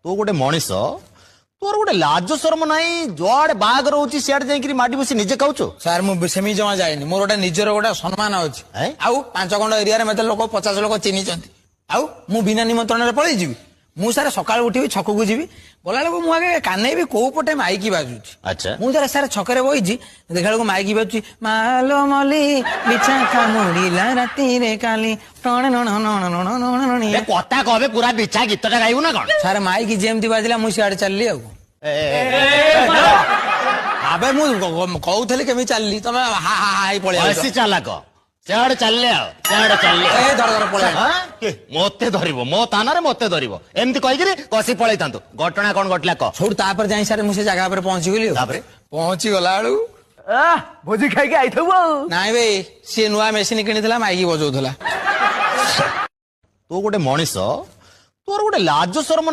तू गोटे मनीष तोर गोटे लाज शरम नाई जुआड़े बाग रोची सियाड़े जाइकरी माटी बसी निजे खाऊचो सार मु सेमी जमा जाएनी मोर गोटे निजर गोटे सम्मान अछि आउ 5 खंड एरिया रे मते लोक 50 लोक चिन्ही चंती आउ मु बिना निमंत्रण रे पळै जीवी मु सारे सकाळ उठिबी छक को जीवी बोला लोक मु आगे काने भी को पटे माइकी बाजुची अच्छा मु जरा सारे छकरे बइजी देखा लोक माइकी बाजुची मालो मली बिछा कामुड़ीला राती रे काली टण नण नण नण नण ए कथा कहबे पूरा बिछा गीतटा गाइबू ना कोन सारे माइकी जेमती बाजिला मु सियाड़े चलली आउ अबे मु कहउथली केमी चलली तमे हा हा हाई पळे ऐसी चालाक सियाड़े चलले आ सियाड़े चलले ए धर धर पळे के मते धरिबो मो तानारे मते धरिबो एमती कहिकरी कसी पळै तांतु घटना कोन घटला क छोड़ तापर जाई सारे मुसे जगह पर पहुंची गेली तापरे पहुंची गला आलू भोजी खाई के आइथबो नाइ बे से नुआ मेसिन किनिथला माइकी बजौथला तू गोटे मनीष तोर गोटे लाज शरम